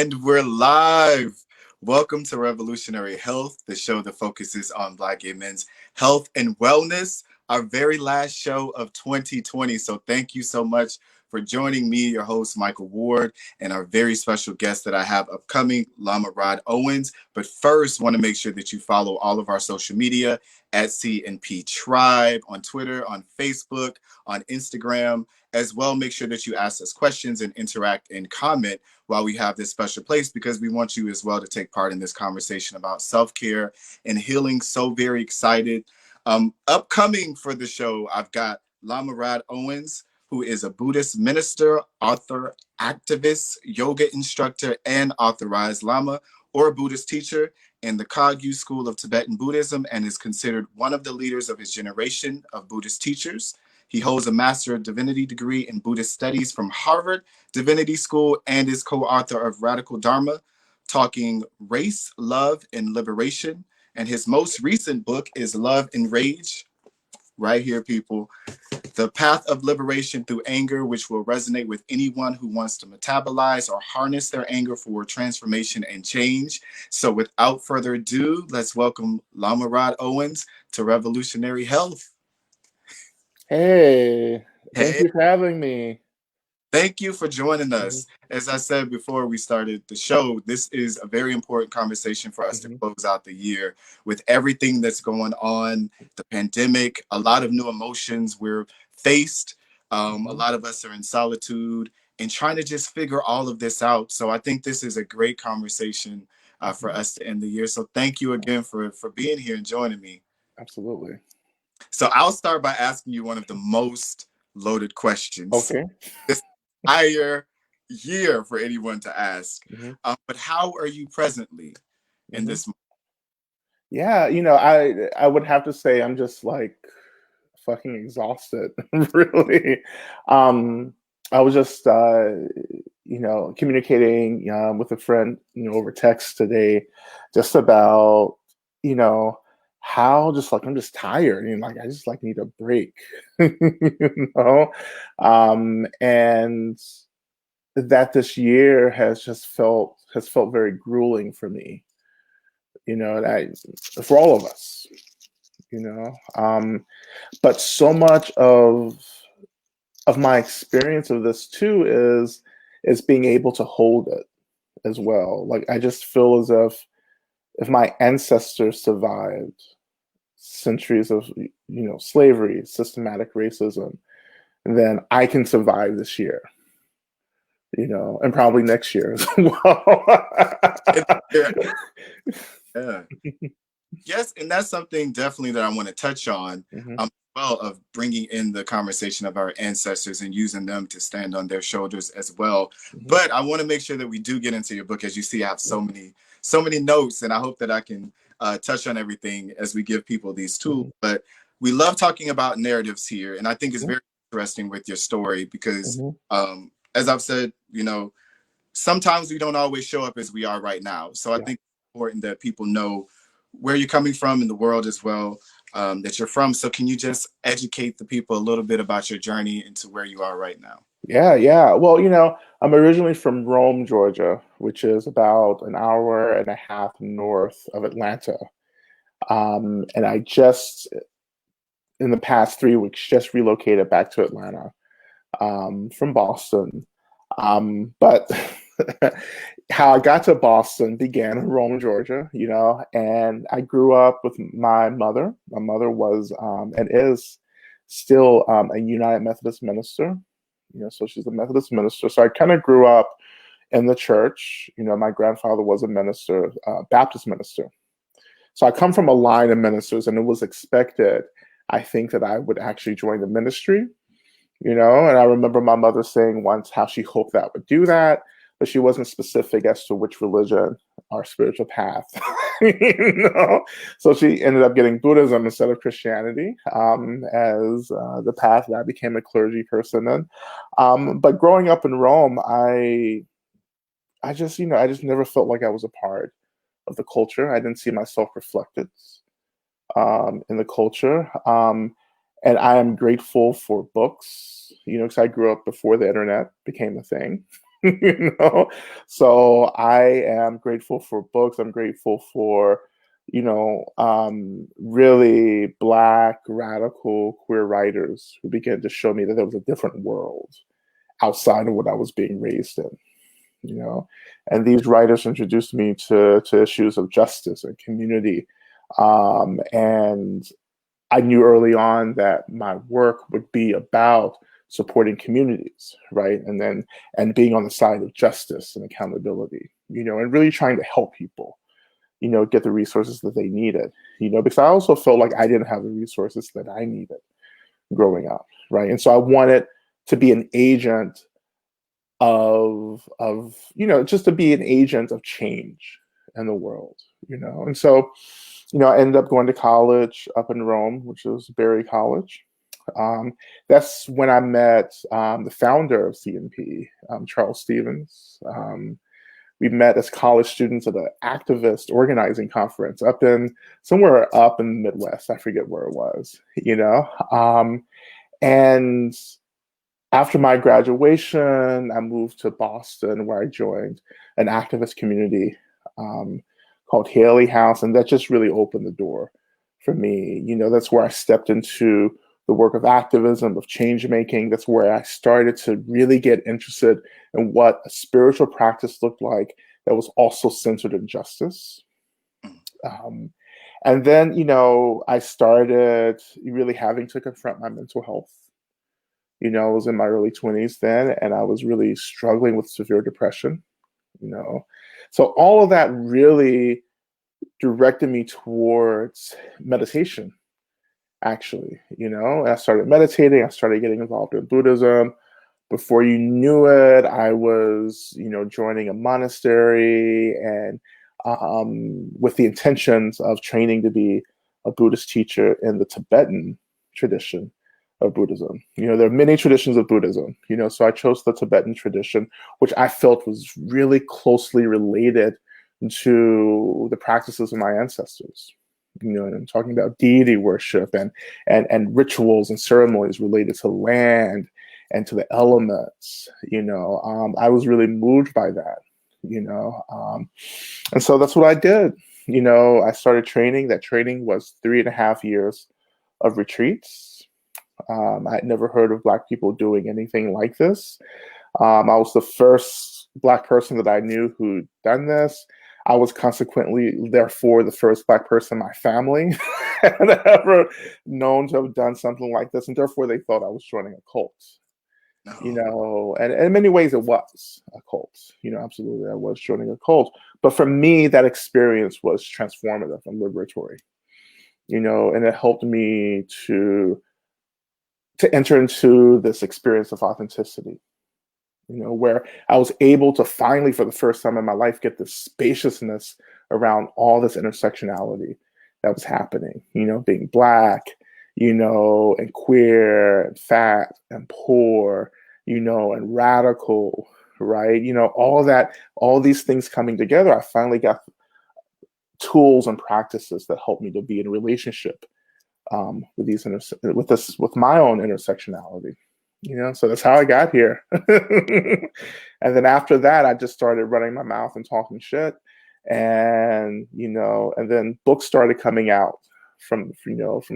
And we're live. Welcome to Revolutionary Health, the show that focuses on Black gay men's health and wellness, our very last show of 2020. So thank you so much for joining me, your host, Michael Ward, and our very special guest that I have upcoming, Lama Rod Owens. But first, want to make sure that you follow all of our social media at CNP Tribe on Twitter, on Facebook, on Instagram. As well, make sure that you ask us questions and interact and comment while we have this special place, because we want you as well to take part in this conversation about self-care and healing. So very excited. Upcoming for the show, I've got Lama Rod Owens, who is a Buddhist minister, author, activist, yoga instructor, and authorized Lama or Buddhist teacher in the Kagyu School of Tibetan Buddhism, and is considered one of the leaders of his generation of Buddhist teachers. He holds a Master of Divinity degree in Buddhist Studies from Harvard Divinity School and is co-author of Radical Dharma, Talking Race, Love, and Liberation. And his most recent book is Love and Rage, right here, people. The Path of Liberation Through Anger, which will resonate with anyone who wants to metabolize or harness their anger for transformation and change. So without further ado, let's welcome Lama Rod Owens to Revolutionary Health. Hey, thank Hey. you for having me. Thank you for joining us. As I said before we started the show, this is a very important conversation for us to close out the year with everything that's going on, the pandemic, a lot of new emotions we're faced. A lot of us are in solitude and trying to just figure all of this out. So I think this is a great conversation for us to end the year. So thank you again for being here and joining me. Absolutely. So I'll start by asking you one of the most loaded questions. Okay. This entire year for anyone to ask. But how are you presently in this moment? Yeah, I would have to say I'm just like fucking exhausted, really. I was just communicating with a friend, over text today, just about, how just like I'm just tired and like I just like need a break, and that this year has felt very grueling for me, that for all of us, but so much of my experience of this too is being able to hold it as well. Like I just feel as if my ancestors survived centuries of slavery, systematic racism, then I can survive this year, and probably next year as well. Yeah. Yes, and that's something definitely that I want to touch on, well, of bringing in the conversation of our ancestors and using them to stand on their shoulders as well. But I want to make sure that we do get into your book. As you see, I have so many notes, and I hope that I can touch on everything as we give people these tools. But we love talking about narratives here, and I think it's very interesting with your story because, as I've said, sometimes we don't always show up as we are right now. So I think it's important that people know where you're coming from in the world as well, that you're from. So can you just educate the people a little bit about your journey into where you are right now? Yeah. Well, I'm originally from Rome, Georgia, which is about an hour and a half north of Atlanta. And I just, in the past 3 weeks, just relocated back to Atlanta from Boston. But how I got to Boston began in Rome, Georgia, and I grew up with my mother. My mother was and is still a United Methodist minister, so she's a Methodist minister. So I kind of grew up in the church. My grandfather was a minister, Baptist minister. So I come from a line of ministers, and it was expected, I think, that I would actually join the ministry. And I remember my mother saying once how she hoped that I would do that, but she wasn't specific as to which religion or spiritual path. So she ended up getting Buddhism instead of Christianity as the path that I became a clergy person in. But growing up in Rome, I just never felt like I was a part of the culture. I didn't see myself reflected in the culture. And I am grateful for books, because I grew up before the internet became a thing. you know. So I am grateful for books. I'm grateful for, really Black, radical, queer writers who began to show me that there was a different world outside of what I was being raised in, you know. And these writers introduced me to issues of justice and community. And I knew early on that my work would be about supporting communities, right? And being on the side of justice and accountability, and really trying to help people, get the resources that they needed, because I also felt like I didn't have the resources that I needed growing up, right? And so I wanted to be an agent of just to be an agent of change in the world, and so I ended up going to college up in Rome, which was Berry College. That's when I met the founder of CNP, Charles Stevens. We met as college students at an activist organizing conference up in somewhere up in the Midwest. I forget where it was, and after my graduation, I moved to Boston, where I joined an activist community called Haley House, and that just really opened the door for me. That's where I stepped into the work of activism, of change making. That's where I started to really get interested in what a spiritual practice looked like that was also centered in justice. Um, and then, I started really having to confront my mental health. I was in my early 20s then, and I was really struggling with severe depression, you know. So all of that really directed me towards meditation, actually, And I started meditating, I started getting involved in Buddhism. Before you knew it, I was, joining a monastery and with the intentions of training to be a Buddhist teacher in the Tibetan tradition of Buddhism. There are many traditions of Buddhism, so I chose the Tibetan tradition, which I felt was really closely related to the practices of my ancestors. And I'm talking about deity worship and rituals and ceremonies related to land and to the elements. I was really moved by that. And so that's what I did. I started training. That training was 3.5 years of retreats. I had never heard of Black people doing anything like this. I was the first Black person that I knew who'd done this. I was consequently, therefore, the first Black person in my family had ever known to have done something like this, and therefore they thought I was joining a cult. No. And in many ways it was a cult. Absolutely, I was joining a cult. But for me, that experience was transformative and liberatory. And it helped me to enter into this experience of authenticity, where I was able to finally, for the first time in my life, get this spaciousness around all this intersectionality that was happening, being Black, and queer and fat and poor, and radical, right? All that, all these things coming together, I finally got tools and practices that helped me to be in a relationship with with my own intersectionality. So that's how I got here. And then after that, I just started running my mouth and talking shit, and and then books started coming out from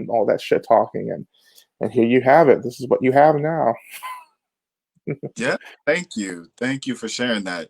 all that shit talking, and here you have it. This is what you have now. Yeah, thank you for sharing that,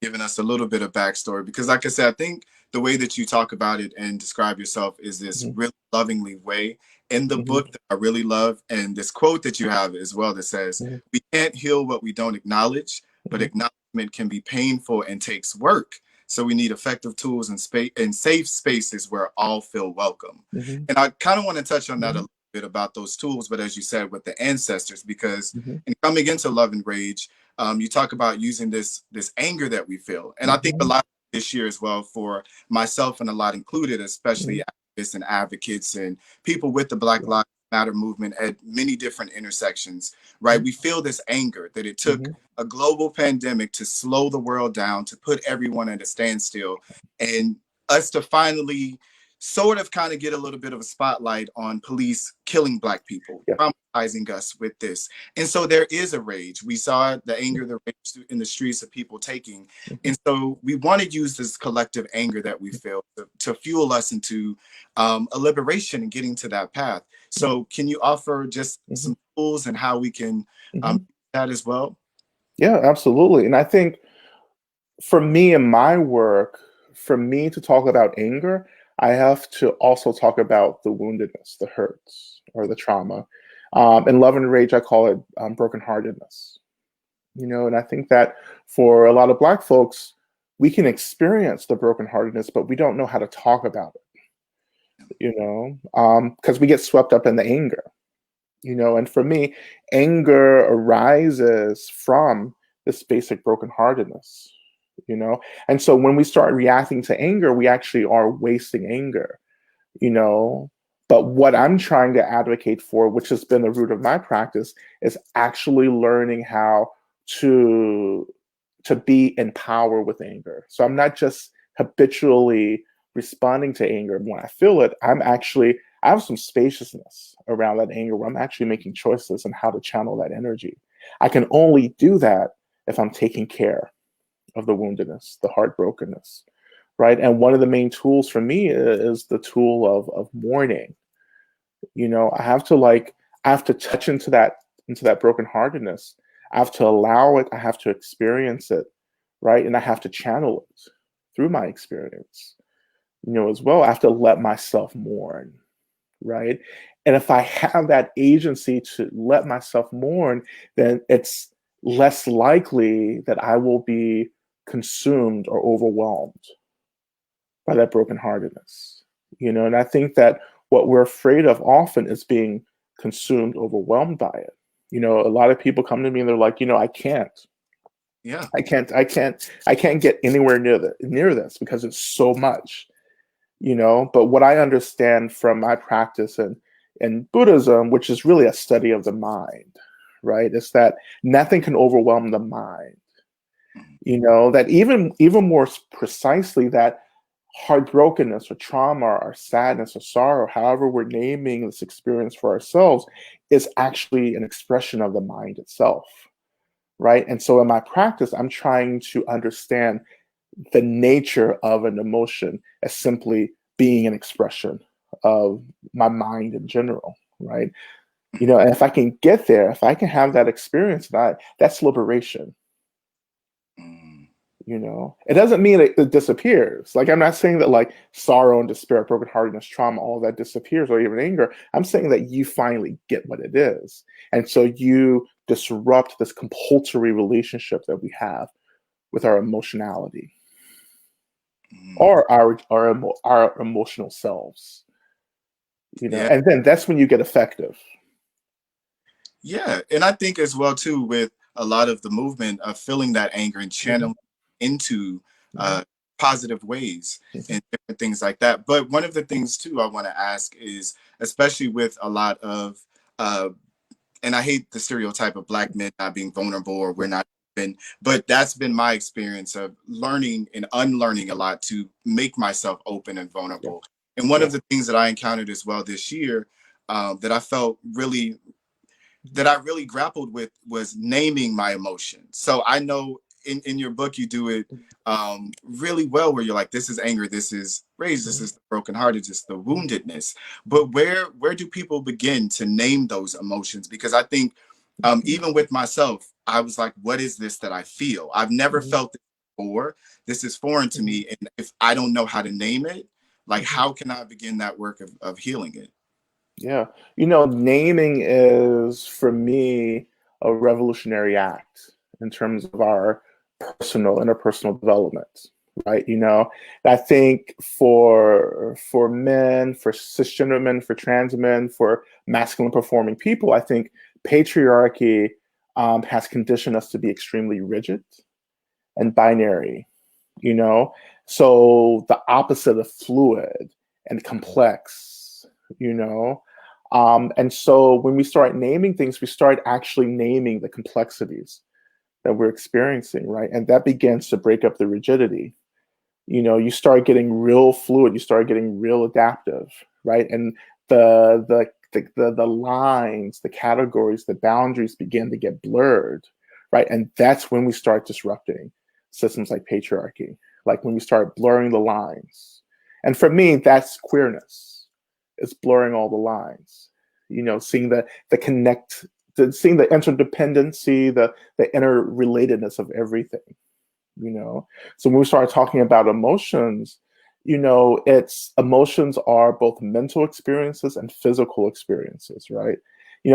giving us a little bit of backstory. Because, like I said, I think the way that you talk about it and describe yourself is this Mhm, really lovingly way in the mhm, book that I really love, and this quote that you have as well that says, mhm, "We can't heal what we don't acknowledge, but mhm, acknowledgement can be painful and takes work. So we need effective tools and space and safe spaces where all feel welcome." mhm, And I kind of want to touch on that a mhm, little bit about those tools, but as you said, with the ancestors, because mhm, and coming into Love and Rage, you talk about using this anger that we feel, and I think a mhm, lot this year as well for myself and a lot included, especially mhm. activists and advocates and people with the Black Yeah. Lives Matter movement at many different intersections. Right, Mhm, we feel this anger that it took mhm, a global pandemic to slow the world down, to put everyone at a standstill, and us to finally sort of kind of get a little bit of a spotlight on police killing Black people, Yeah. traumatizing us with this. And so there is a rage. We saw the anger, the rage in the streets of people taking. Mhm. And so we want to use this collective anger that we feel to fuel us into a liberation and getting to that path. So can you offer just Mhm. some tools and how we can Mhm. do that as well? Yeah, absolutely. And I think for me in my work, for me to talk about anger, I have to also talk about the woundedness, the hurts, or the trauma. In Love and Rage, I call it brokenheartedness. And I think that for a lot of Black folks, we can experience the brokenheartedness, but we don't know how to talk about it, because we get swept up in the anger. And for me, anger arises from this basic brokenheartedness. And so when we start reacting to anger, we actually are wasting anger. But what I'm trying to advocate for, which has been the root of my practice, is actually learning how to to be in power with anger. So I'm not just habitually responding to anger when I feel it. I have some spaciousness around that anger where I'm actually making choices on how to channel that energy. I can only do that if I'm taking care of the woundedness, the heartbrokenness, right? And one of the main tools for me is the tool of mourning. I have to touch into that brokenheartedness. I have to allow it. I have to experience it, right? And I have to channel it through my experience, as well. I have to let myself mourn, right? And if I have that agency to let myself mourn, then it's less likely that I will be consumed or overwhelmed by that brokenheartedness. And I think that what we're afraid of often is being consumed, overwhelmed by it. A lot of people come to me and they're like, I can't. Yeah. I can't get anywhere near this because it's so much. But what I understand from my practice in Buddhism, which is really a study of the mind, right, is that nothing can overwhelm the mind. That even more precisely, that heartbrokenness or trauma or sadness or sorrow, however we're naming this experience for ourselves, is actually an expression of the mind itself, right? And so in my practice, I'm trying to understand the nature of an emotion as simply being an expression of my mind in general, right? And if I can get there, if I can have that experience, that's liberation. Mm. It doesn't mean it disappears. Like, I'm not saying that like sorrow and despair, brokenheartedness, trauma, all that disappears, or even anger. I'm saying that you finally get what it is, and so you disrupt this compulsory relationship that we have with our emotionality Mm. or our emotional selves. Yeah. And then that's when you get effective. Yeah, and I think as well too with a lot of the movement of feeling that anger and Hmm. channeling into Hmm. uh, positive ways Hmm. and different things like that. But one of the things too I want to ask is, especially with a lot of, uh, and I hate the stereotype of Black men not being vulnerable or we're Yeah, not been, but that's been my experience of learning and unlearning a lot to make myself open and yeah, vulnerable. And one yeah. of the things that I encountered as well this year that I felt really that I really grappled with was naming my emotions. So I know in your book you do it really well, where you're like, this is anger, this is rage, this Mhm, is the brokenhearted, this is the mhm, woundedness. But where do people begin to name those emotions? Because I think mhm, even with myself, I was like, what is this that I feel? I've never mhm, felt this before. This is foreign to mhm, me, and if I don't know how to name it, like mhm. how can I begin that work of healing it? Yeah. Naming is for me a revolutionary act in terms of our interpersonal development, right? I think for men, for cisgender men, for trans men, for masculine performing people, I think patriarchy has conditioned us to be extremely rigid and binary, you know? So the opposite of fluid and complex, you know? And so when we start naming things, we start actually naming the complexities that we're experiencing, right? And that begins to break up the rigidity, You start getting real fluid, you start getting real adaptive, right? And the lines, the categories, the boundaries begin to get blurred, right? And that's when we start disrupting systems like patriarchy, like when we start blurring the lines. And for me, that's queerness. It's blurring all the lines. Seeing the connect, seeing the interdependency, the interrelatedness of everything. So when we start talking about emotions, it's emotions are both mental experiences and physical experiences, right?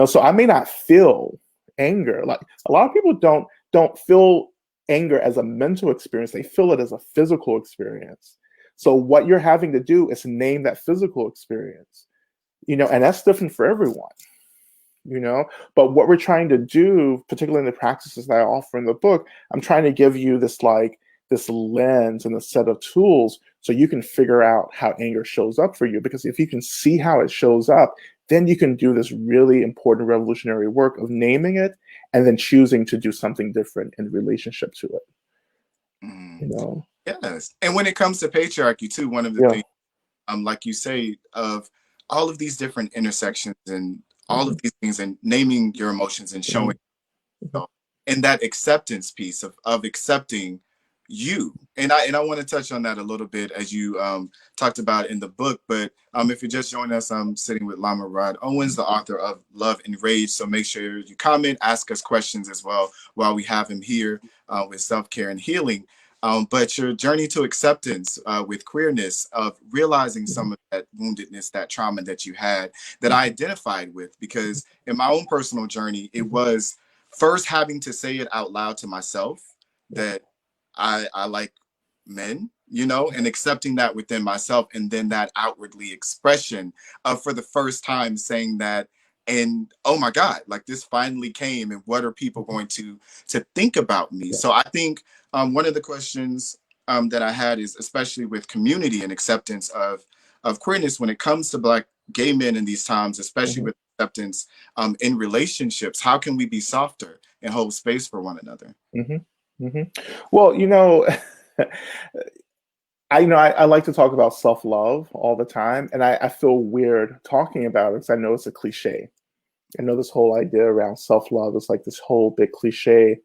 So I may not feel anger. Like a lot of people don't feel anger as a mental experience, they feel it as a physical experience. So what you're having to do is name that physical experience, and that's different for everyone. But what we're trying to do, particularly in the practices that I offer in the book, I'm trying to give you this lens and a set of tools so you can figure out how anger shows up for you. Because if you can see how it shows up, then you can do this really important revolutionary work of naming it and then choosing to do something different in relationship to it. Mm. you know Yes. And when it comes to patriarchy too, one of the yeah. things, like you say, of all of these different intersections and all of Hmm. these things and naming your emotions and Hmm. showing, and that acceptance piece of accepting you. And I want to touch on that a little bit as you talked about in the book. But if you're just joining us, I'm sitting with Lama Rod Owens, the author of Love and Rage. So make sure you comment, ask us questions as well while we have him here with self-care and healing. But your journey to acceptance with queerness, of realizing some of that woundedness, that trauma that you had, that I identified with, because in my own personal journey, it was first having to say it out loud to myself that I like men, and accepting that within myself, and then that outwardly expression of, for the first time, saying that, and oh my God, like this finally came, and what are people going to think about me? Yeah. So I think one of the questions that I had is, especially with community and acceptance of queerness when it comes to Black gay men in these times, especially Hmm. with acceptance in relationships, how can we be softer and hold space for one another? Hmm. Hmm. Well, I like to talk about self-love all the time, and I feel weird talking about it because I know it's a cliche. I know this whole idea around self-love is like this whole big cliche.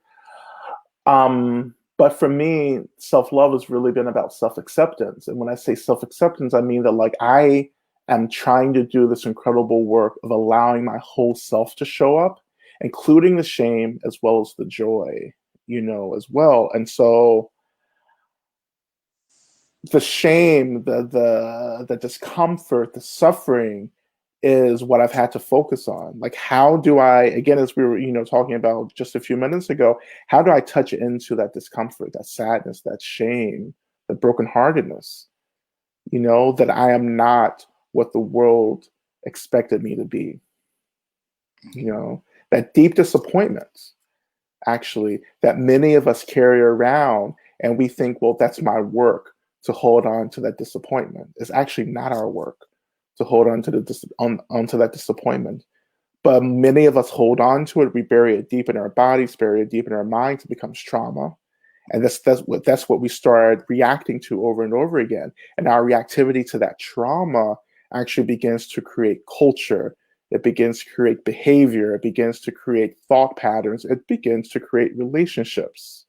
But for me, self-love has really been about self-acceptance. And when I say self-acceptance, I mean that like I am trying to do this incredible work of allowing my whole self to show up, including the shame as well as the joy, as well. And so the shame, the discomfort, the suffering is what I've had to focus on. Like, how do I, again, as we were, talking about just a few minutes ago, how do I touch into that discomfort, that sadness, that shame, the brokenheartedness, that I am not what the world expected me to be, that deep disappointment, actually, that many of us carry around, and we think, well, that's my work to hold on to that disappointment. It's actually not our work to hold on to onto that disappointment. But many of us hold on to it. We bury it deep in our bodies, bury it deep in our minds. It becomes trauma, and that's what we start reacting to over and over again. And our reactivity to that trauma actually begins to create culture. It begins to create behavior. It begins to create thought patterns. It begins to create relationships.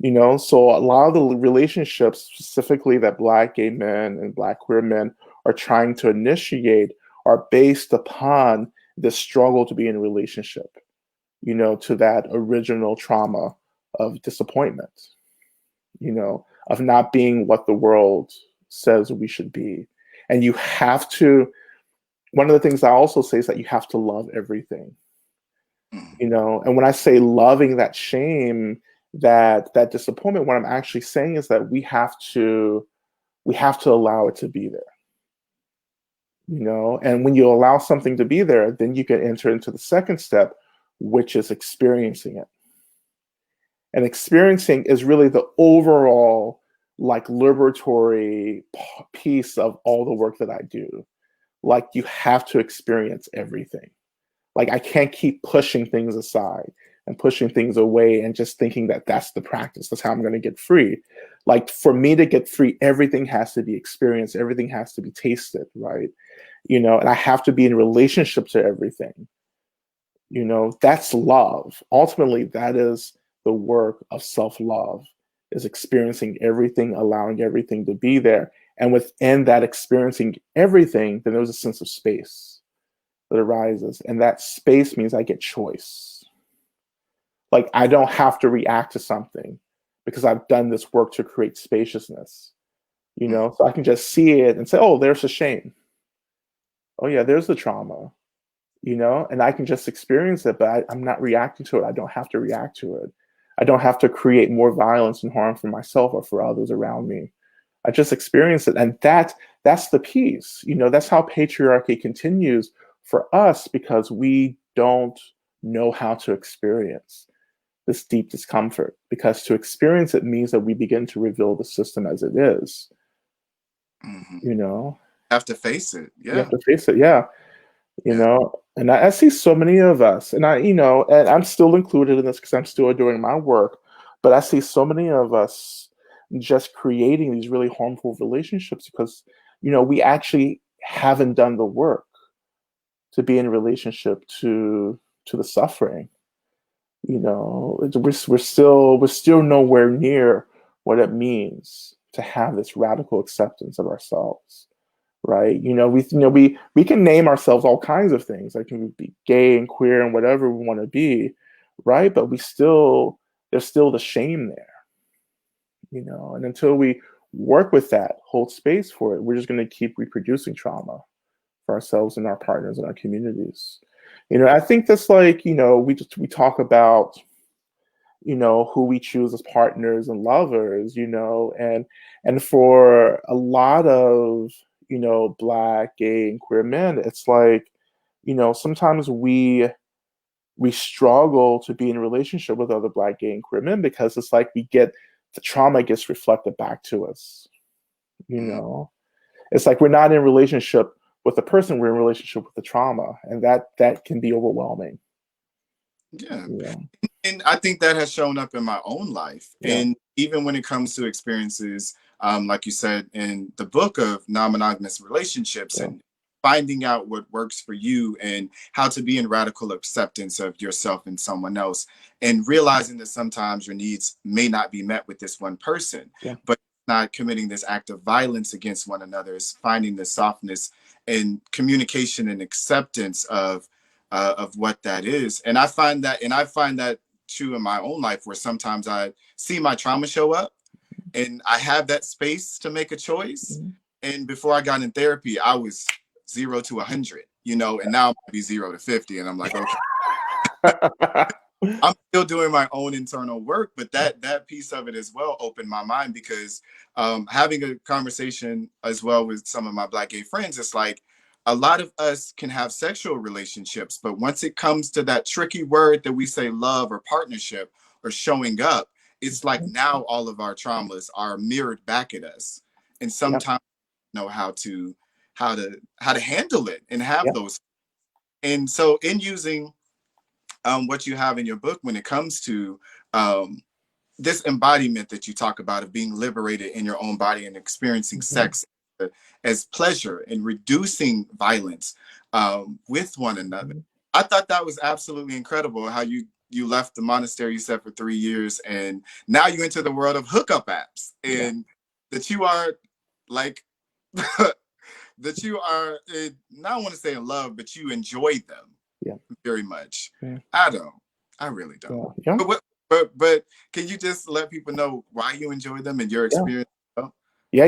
So a lot of the relationships, specifically that Black gay men and Black queer men are trying to initiate, are based upon the struggle to be in a relationship, to that original trauma of disappointment, of not being what the world says we should be. And you have to, one of the things I also say is that you have to love everything, Mm. and when I say loving that shame, that disappointment, what I'm actually saying is that we have to allow it to be there, and when you allow something to be there, then you can enter into the second step, which is experiencing it. And experiencing is really the overall like liberatory piece of all the work that I do. Like, you have to experience everything. Like, I can't keep pushing things aside and pushing things away and just thinking that that's the practice, that's how I'm going to get free. Like for me to get free, everything has to be experienced, everything has to be tasted, right? And I have to be in relationship to everything. That's love. Ultimately, that is the work of self-love, is experiencing everything, allowing everything to be there. And within that experiencing everything, then there's a sense of space that arises. And that space means I get choice. Like I don't have to react to something because I've done this work to create spaciousness. So I can just see it and say, oh, there's a shame. Oh yeah, there's the trauma. And I can just experience it, but I'm not reacting to it. I don't have to react to it. I don't have to create more violence and harm for myself or for others around me. I just experience it. And that's the piece. That's how patriarchy continues for us, because we don't know how to experience this deep discomfort. Because to experience it means that we begin to reveal the system as it is. Mm-hmm. You know, Have to face it. you Yeah. have to face it. Yeah. And I see so many of us, and and I'm still included in this because I'm still doing my work, but I see so many of us just creating these really harmful relationships because, we actually haven't done the work to be in relationship to the suffering. We're still nowhere near what it means to have this radical acceptance of ourselves, right? We can name ourselves all kinds of things. Like we be gay and queer and whatever we want to be, right? But there's still the shame there, And until we work with that, hold space for it, we're just going to keep reproducing trauma for ourselves and our partners and our communities. I think that's like, we talk about who we choose as partners and lovers, and for a lot of Black, gay, and queer men, it's like, sometimes we struggle to be in a relationship with other Black, gay, and queer men because it's like the trauma gets reflected back to us. It's like we're not in relationship with the person, we're in relationship with the trauma, and that can be overwhelming. Yeah. Yeah. And I think that has shown up in my own life. Yeah. And even when it comes to experiences, like you said in the book of non-monogamous relationships, Yeah. and finding out what works for you and how to be in radical acceptance of yourself and someone else, and realizing that sometimes your needs may not be met with this one person, Yeah. but not committing this act of violence against one another, is finding the softness and communication and acceptance of what that is. And I find that true in my own life, where sometimes I see my trauma show up and I have that space to make a choice. Mm-hmm. And before I got in therapy, I was 0 to 100, and now I might be 0 to 50. And I'm like, okay, I'm still doing my own internal work, but that piece of it as well opened my mind, because having a conversation as well with some of my Black gay friends, it's like a lot of us can have sexual relationships, but once it comes to that tricky word that we say, love or partnership or showing up, it's like now all of our traumas are mirrored back at us, and Yeah. sometimes we know how to handle it and have Yeah. those. And so in using what you have in your book when it comes to um, this embodiment that you talk about of being liberated in your own body and experiencing Mm-hmm. sex as pleasure and reducing violence with one another. Mm-hmm. I thought that was absolutely incredible how you left the monastery, you said, for 3 years, and now you enter the world of hookup apps, Yeah. and that you are like that you are not want to say in love, but you enjoy them Yeah. very much. Yeah. I don't. I really don't. Yeah. Yeah. But can you just let people know why you enjoy them and your Yeah. experience? Oh, Yeah.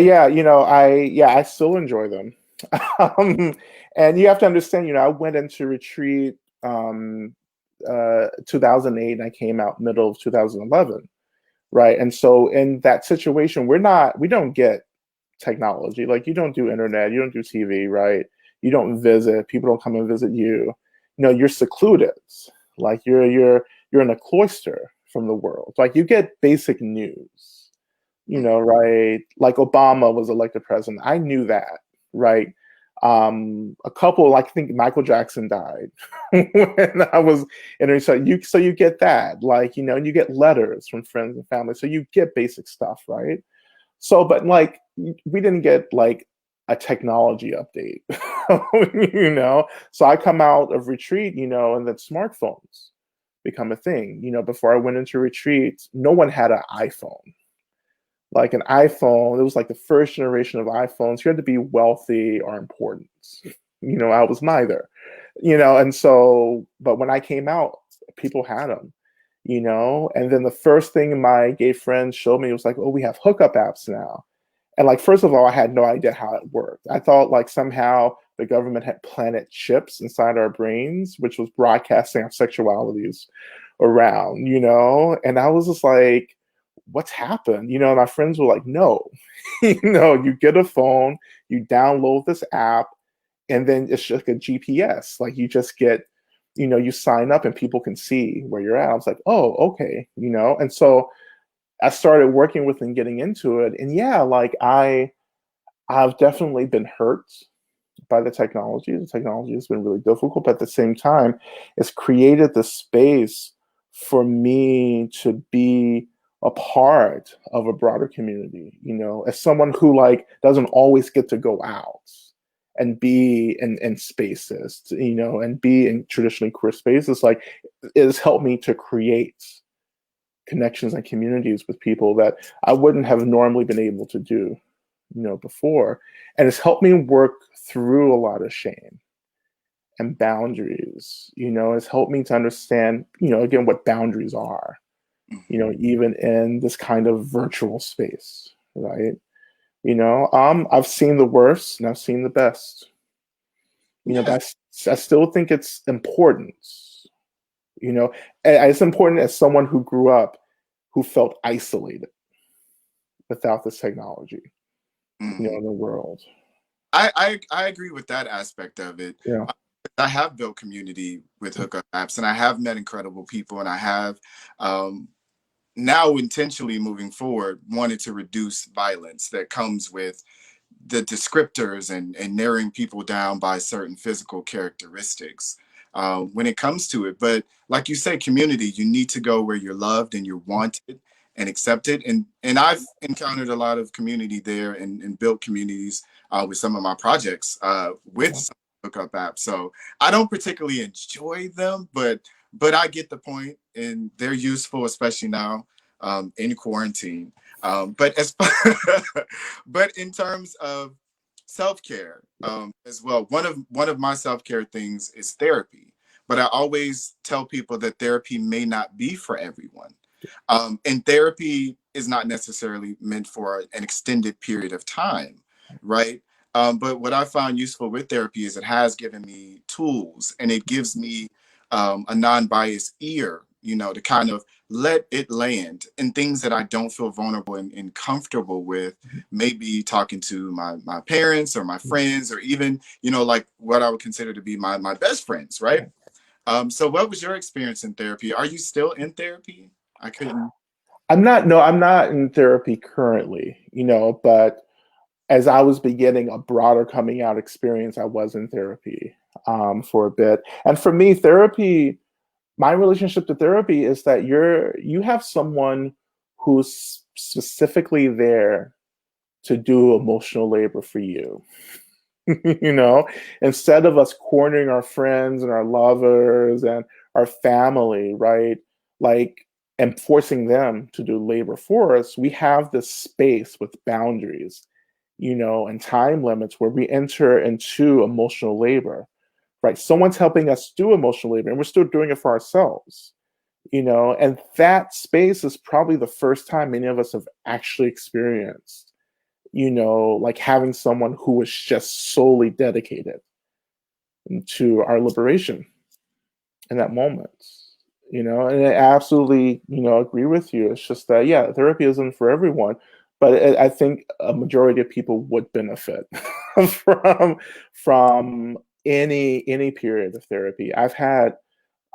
I still enjoy them. um, and you have to understand, I went into retreat 2008 and I came out middle of 2011, right? And so in that situation, we don't get technology. Like you don't do internet, you don't do TV, right? You don't visit, people don't come and visit you. You're secluded. Like you're in a cloister from the world. Like you get basic news, right? Like Obama was elected president. I knew that, right? A couple, like I think Michael Jackson died when I was in. So you get that, like, and you get letters from friends and family. So you get basic stuff, right? So, but like, we didn't get like a technology update, you know? So I come out of retreat, you know, and then smartphones become a thing. You know, before I went into retreat, no one had an iPhone. Like an iPhone, it was like the first generation of iPhones. You had to be wealthy or important. You know, I was neither, you know, and so, but when I came out, people had them, you know, and then the first thing my gay friends showed me was like, oh, we have hookup apps now. And like, first of all, I had no idea how it worked. I thought like somehow the government had planted chips inside our brains, which was broadcasting our sexualities around, you know? And I was just like, what's happened? You know, and my friends were like, no, you know, you get a phone, you download this app, and then it's just a GPS. Like you just get, you know, you sign up and people can see where you're at. I was like, oh, okay, you know, and so I started working with and getting into it, and yeah, like I've definitely been hurt by the technology. The technology has been really difficult, but at the same time, it's created the space for me to be a part of a broader community, you know, as someone who like doesn't always get to go out and be in spaces, you know, and be in traditionally queer spaces, like it has helped me to create connections and communities with people that I wouldn't have normally been able to do, you know, before. And it's helped me work through a lot of shame and boundaries. You know, it's helped me to understand, you know, again, what boundaries are, you know, even in this kind of virtual space, right? You know, I've seen the worst and I've seen the best, you know, Yeah. but I still think it's important, you know, and it's important as someone who grew up who felt isolated without this technology, you know, Mhm. in the world. I agree with that aspect of it. Yeah. I have built community with hookup apps, and I have met incredible people, and I have um, now intentionally moving forward wanted to reduce violence that comes with the descriptors and narrowing people down by certain physical characteristics when it comes to it. But like you say, community, you need to go where you're loved and you're wanted and accepted. And I've encountered a lot of community there and built communities with some of my projects with Yeah. some hookup apps. So I don't particularly enjoy them, but I get the point, and they're useful, especially now in quarantine. But as but in terms of self care as well, one of my self care things is therapy. But I always tell people that therapy may not be for everyone, and therapy is not necessarily meant for an extended period of time, right? But what I find useful with therapy is it has given me tools and it gives me a non-biased ear, you know, to kind of let it land in things that I don't feel vulnerable and comfortable with, maybe talking to my parents or my friends, or even, you know, like what I would consider to be my best friends, right? So what was your experience in therapy? Are you still in therapy? I couldn't. I'm not, no, I'm not in therapy currently, you know, but as I was beginning a broader coming out experience, I was in therapy for a bit. And for me, therapy, my relationship to therapy is that you have someone who's specifically there to do emotional labor for you. You know, instead of us cornering our friends and our lovers and our family, right? Like, and forcing them to do labor for us, we have this space with boundaries, you know, and time limits where we enter into emotional labor, right? Someone's helping us do emotional labor and we're still doing it for ourselves, you know, and that space is probably the first time many of us have actually experienced, you know, like having someone who was just solely dedicated to our liberation in that moment, you know. And I absolutely, you know, agree with you. It's just that, yeah, therapy isn't for everyone, but I think a majority of people would benefit from any period of therapy. I've had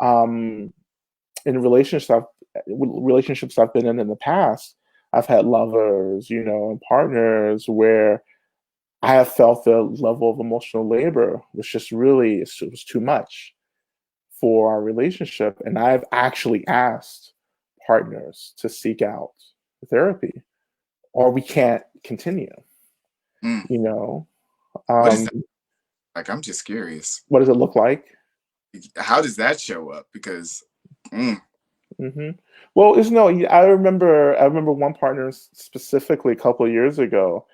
um in relationships I've been in the past, I've had lovers, you know, and partners where I have felt the level of emotional labor was just really, it was too much for our relationship. And I've actually asked partners to seek out therapy or we can't continue. Mm. You know, What is um, that like? I'm just curious. what does it look like? How does that show up? Because mm, Hmm. Well, it's no. I remember one partner specifically a couple of years ago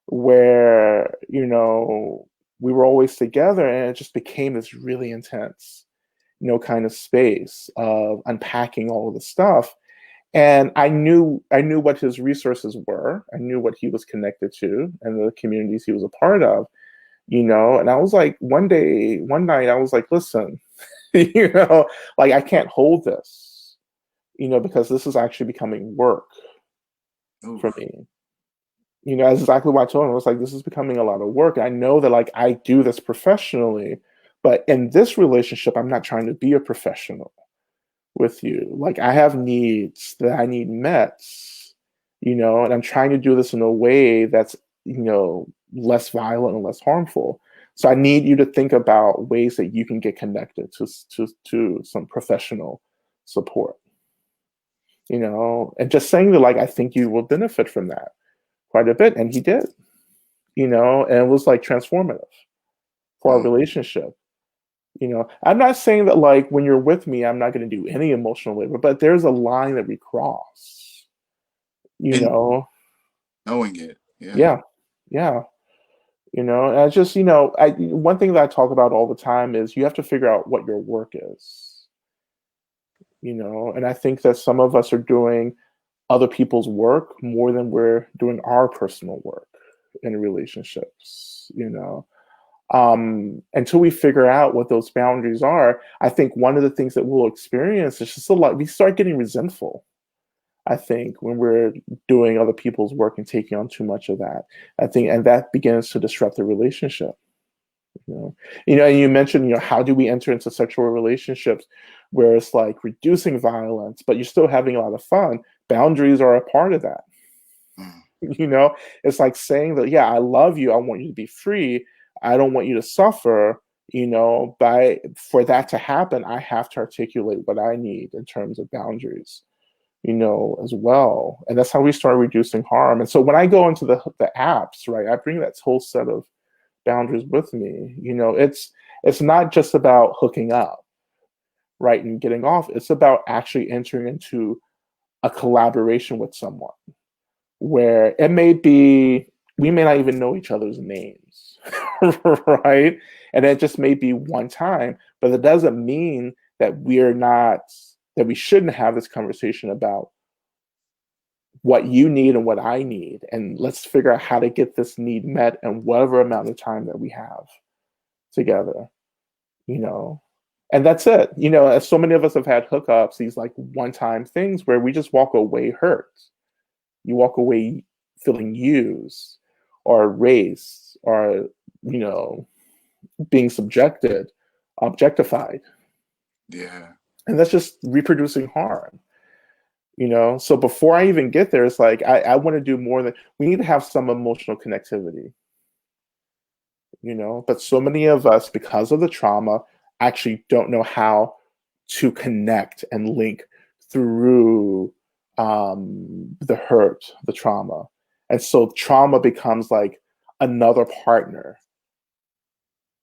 where we were always together, and it just became this really intense, kind of space of unpacking all of the stuff. And I knew what his resources were. I knew what he was connected to and the communities he was a part of. And I was like, one night, I was like, listen, like I can't hold this, because this is actually becoming work for oof. me. That's exactly what I told him. I was like, this is becoming a lot of work. I know that like I do this professionally, but in this relationship, I'm not trying to be a professional with you. Like I have needs that I need met, and I'm trying to do this in a way that's, less violent and less harmful. So I need you to think about ways that you can get connected to some professional support, and just saying that like I think you will benefit from that quite a bit. And he did, and it was like transformative for our Mm. relationship. I'm not saying that like when you're with me, I'm not going to do any emotional labor, but there's a line that we cross, you And know? knowing it, yeah. Yeah. Yeah. And I just, one thing that I talk about all the time is you have to figure out what your work is, and I think that some of us are doing other people's work more than we're doing our personal work in relationships, until we figure out what those boundaries are. I think one of the things that we'll experience is just a lot, we start getting resentful, I think, when we're doing other people's work and taking on too much of that. I think, and that begins to disrupt the relationship. You know, and you mentioned, how do we enter into sexual relationships where it's like reducing violence, but you're still having a lot of fun? Boundaries are a part of that. Mm. It's like saying that, yeah, I love you, I want you to be free, I don't want you to suffer. By for that to happen, I have to articulate what I need in terms of boundaries, as well. And that's how we start reducing harm. And so when I go into the apps, right, I bring that whole set of boundaries with me. It's not just about hooking up, right, and getting off. It's about actually entering into a collaboration with someone where it may be we may not even know each other's names, right? And it just may be one time, but it doesn't mean that we shouldn't have this conversation about what you need and what I need, and let's figure out how to get this need met in whatever amount of time that we have together, you know. And that's it. As so many of us have had hookups, these like one-time things where we just walk away hurt. You walk away feeling used or raised or, you know, being objectified. Yeah. And that's just reproducing harm. So before I even get there, it's like I want to do more than we need to have some emotional connectivity, but so many of us, because of the trauma, actually don't know how to connect and link through the hurt, the trauma. And so trauma becomes like another partner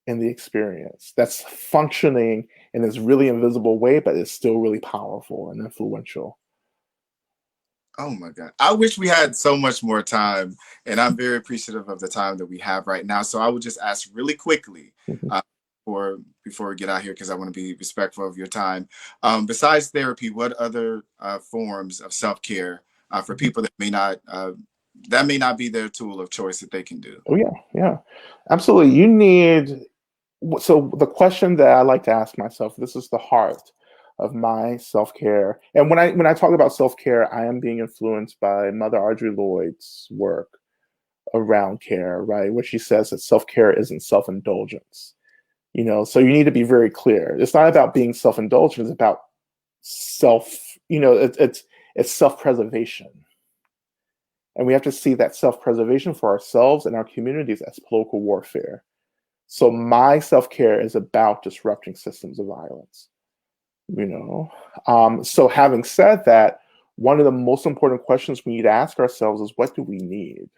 in the experience that's functioning in this really invisible way, but it's still really powerful and influential. Oh my God. I wish we had so much more time, and I'm very appreciative of the time that we have right now. So I would just ask really quickly, Mhm. uh, before we get out here, because I want to be respectful of your time. Besides therapy, what other forms of self care for people that may not be their tool of choice that they can do? Oh yeah, yeah, absolutely. So the question that I like to ask myself, this is the heart of my self-care. And when I talk about self-care, I am being influenced by Mother Audre Lorde's work around care, right? Where she says that self-care isn't self-indulgence. So you need to be very clear. It's not about being self-indulgent, it's about self, it's self-preservation. And we have to see that self-preservation for ourselves and our communities as political warfare. So my self-care is about disrupting systems of violence. So having said that, one of the most important questions we need to ask ourselves is, what do we need?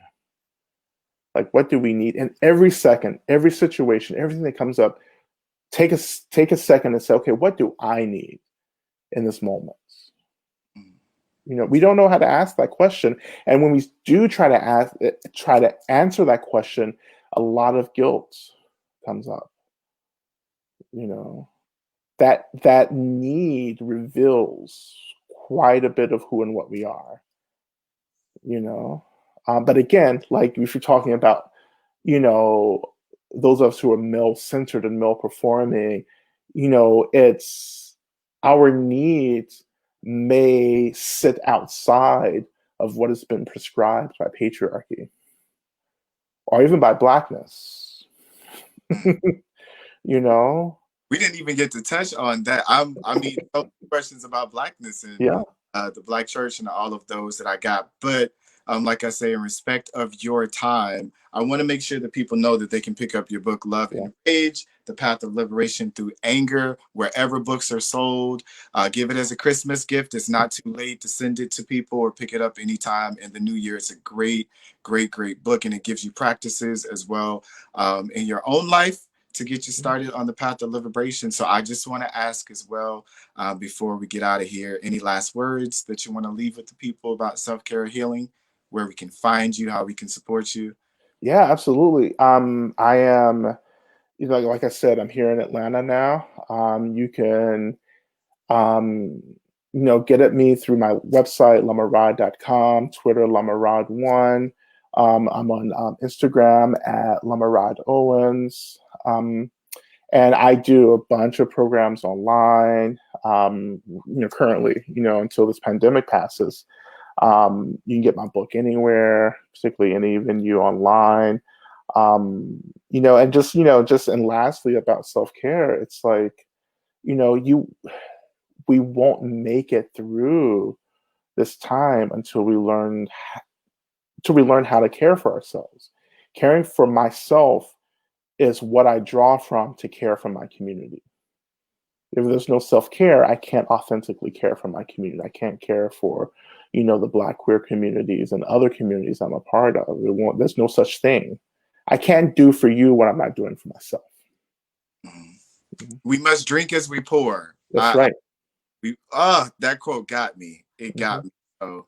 Like, what do we need? And every second, every situation, everything that comes up, take a second and say, okay, what do I need in this moment? We don't know how to ask that question, and when we do try to answer that question, a lot of guilt comes up. You know, that need reveals quite a bit of who and what we are. You know, but again, like if you're talking about, you know, those of us who are male centered and male performing, it's our needs may sit outside of what has been prescribed by patriarchy or even by blackness. you know? We didn't even get to touch on that. I mean, so many questions about blackness and Yeah, the black church and all of those that I got. But like I say, in respect of your time, I want to make sure that people know that they can pick up your book, Love yeah. and Rage, The Path of Liberation Through Anger, wherever books are sold. Give it as a Christmas gift. It's not too late to send it to people or pick it up anytime in the new year. It's a great, great, great book, and it gives you practices as well in your own life to get you started on the path of liberation. So I just want to ask as well, before we get out of here, any last words that you want to leave with the people about self-care healing, where we can find you, how we can support you? Yeah, absolutely. I am, like I said, I'm here in Atlanta now. You can get at me through my website, lamarod.com, Twitter, lamarod1. I'm on Instagram at Lama Rod Owens. And I do a bunch of programs online, currently, until this pandemic passes. You can get my book anywhere, particularly any venue online. And and lastly about self-care, it's like, we won't make it through this time until we learn how to care for ourselves. Caring for myself is what I draw from to care for my community. If there's no self-care, I can't authentically care for my community. I can't care for, the Black queer communities and other communities I'm a part of. There's no such thing. I can't do for you what I'm not doing for myself. We must drink as we pour. That's right. That quote got me. It Mm-hmm. got me. So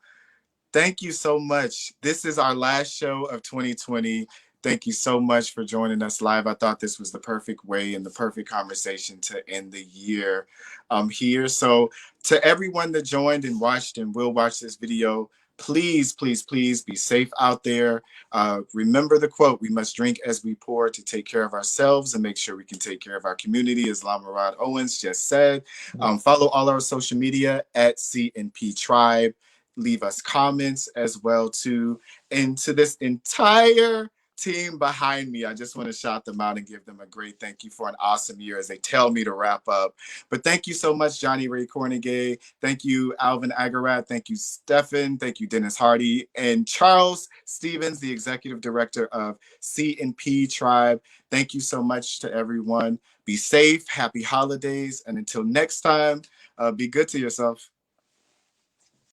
thank you so much. This is our last show of 2020. Thank you so much for joining us live. I thought this was the perfect way and the perfect conversation to end the year here. So to everyone that joined and watched and will watch this video, please, please, please be safe out there. Remember the quote, we must drink as we pour to take care of ourselves and make sure we can take care of our community, as Lama Rod Owens just said. Follow all our social media at CNP Tribe. Leave us comments as well too. And to this entire team behind me, I just want to shout them out and give them a great thank you for an awesome year as they tell me to wrap up. But thank you so much, Johnny Ray Cornegay. Thank you, Alvin Agarat. Thank you, Stefan. Thank you, Dennis Hardy. And Charles Stevens, the executive director of C&P Tribe. Thank you so much to everyone. Be safe. Happy holidays. And until next time, be good to yourself.